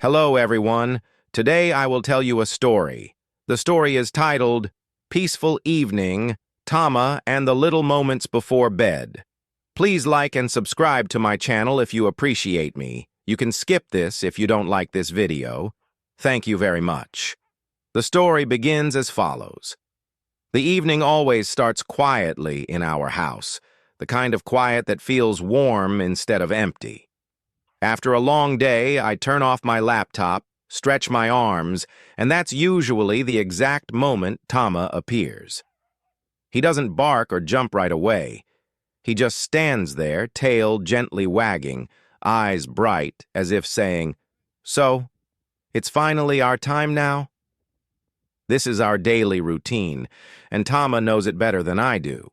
Hello, everyone. Today I will tell you a story. The story is titled, Peaceful Evening, Tama and the Little Moments Before Bed. Please like and subscribe to my channel if you appreciate me. You can skip this if you don't like this video. Thank you very much. The story begins as follows. The evening always starts quietly in our house, the kind of quiet that feels warm instead of empty. After a long day, I turn off my laptop, stretch my arms, and that's usually the exact moment Tama appears. He doesn't bark or jump right away. He just stands there, tail gently wagging, eyes bright, as if saying, "So, it's finally our time now?" This is our daily routine, and Tama knows it better than I do.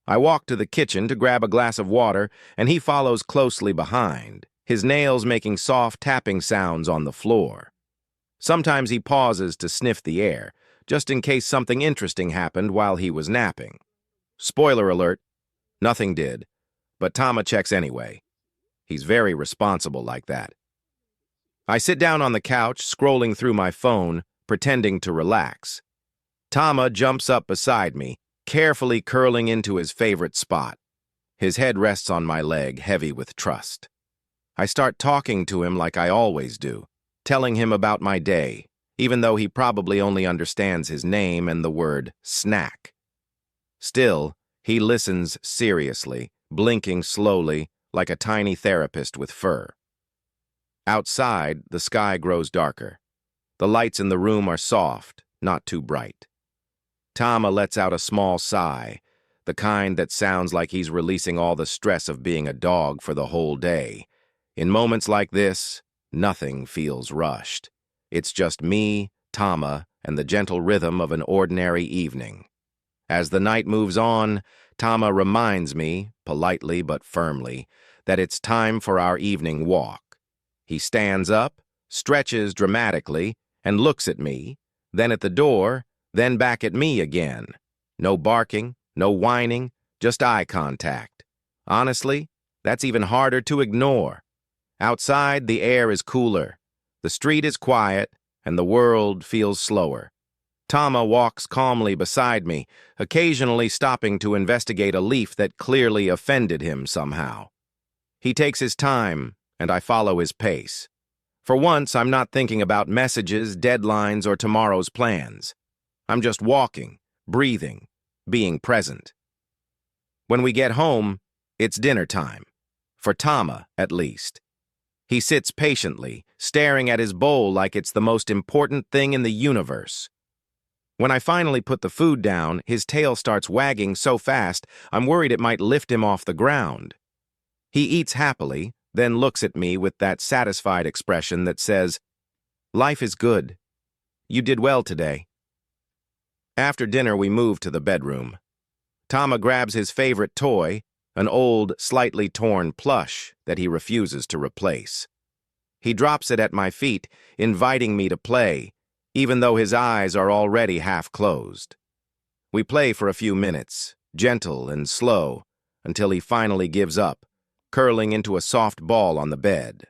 I walk to the kitchen to grab a glass of water, and he follows closely behind, his nails making soft tapping sounds on the floor. Sometimes he pauses to sniff the air, just in case something interesting happened while he was napping. Spoiler alert, nothing did, but Tama checks anyway. He's very responsible like that. I sit down on the couch, scrolling through my phone, pretending to relax. Tama jumps up beside me, carefully curling into his favorite spot. His head rests on my leg, heavy with trust. I start talking to him like I always do, telling him about my day, even though he probably only understands his name and the word snack. Still, he listens seriously, blinking slowly, like a tiny therapist with fur. Outside, the sky grows darker. The lights in the room are soft, not too bright. Tama lets out a small sigh, the kind that sounds like he's releasing all the stress of being a dog for the whole day. In moments like this, nothing feels rushed. It's just me, Tama, and the gentle rhythm of an ordinary evening. As the night moves on, Tama reminds me, politely but firmly, that it's time for our evening walk. He stands up, stretches dramatically, and looks at me, then at the door, then back at me again. No barking, no whining, just eye contact. Honestly, that's even harder to ignore. Outside, the air is cooler, the street is quiet, and the world feels slower. Tama walks calmly beside me, occasionally stopping to investigate a leaf that clearly offended him somehow. He takes his time, and I follow his pace. For once, I'm not thinking about messages, deadlines, or tomorrow's plans. I'm just walking, breathing, being present. When we get home, it's dinner time. For Tama, at least. He sits patiently, staring at his bowl like it's the most important thing in the universe. When I finally put the food down, his tail starts wagging so fast, I'm worried it might lift him off the ground. He eats happily, then looks at me with that satisfied expression that says, "Life is good. You did well today." After dinner, we move to the bedroom. Tama grabs his favorite toy, an old, slightly torn plush that he refuses to replace. He drops it at my feet, inviting me to play, even though his eyes are already half closed. We play for a few minutes, gentle and slow, until he finally gives up, curling into a soft ball on the bed.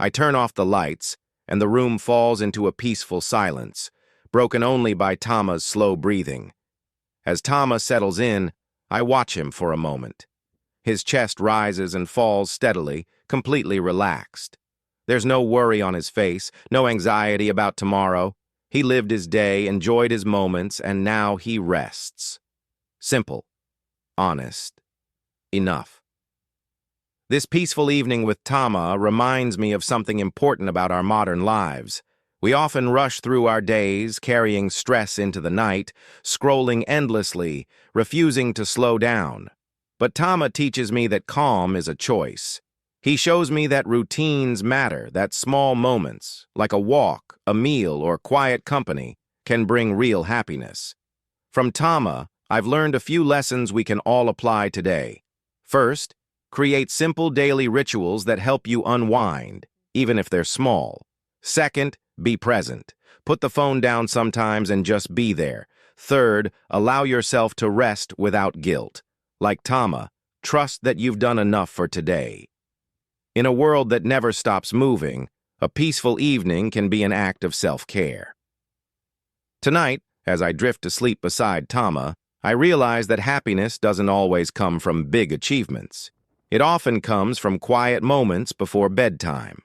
I turn off the lights, and the room falls into a peaceful silence, broken only by Tama's slow breathing. As Tama settles in, I watch him for a moment. His chest rises and falls steadily, completely relaxed. There's no worry on his face, no anxiety about tomorrow. He lived his day, enjoyed his moments, and now he rests. Simple. Honest. Enough. This peaceful evening with Tama reminds me of something important about our modern lives. We often rush through our days, carrying stress into the night, scrolling endlessly, refusing to slow down. But Tama teaches me that calm is a choice. He shows me that routines matter, that small moments, like a walk, a meal, or quiet company, can bring real happiness. From Tama, I've learned a few lessons we can all apply today. First, create simple daily rituals that help you unwind, even if they're small. Second, be present. Put the phone down sometimes and just be there. Third, allow yourself to rest without guilt. Like Tama, trust that you've done enough for today. In a world that never stops moving, A peaceful evening can be an act of self-care. Tonight, as I drift to sleep beside Tama, I realize that happiness doesn't always come from big achievements. It often comes from quiet moments before bedtime.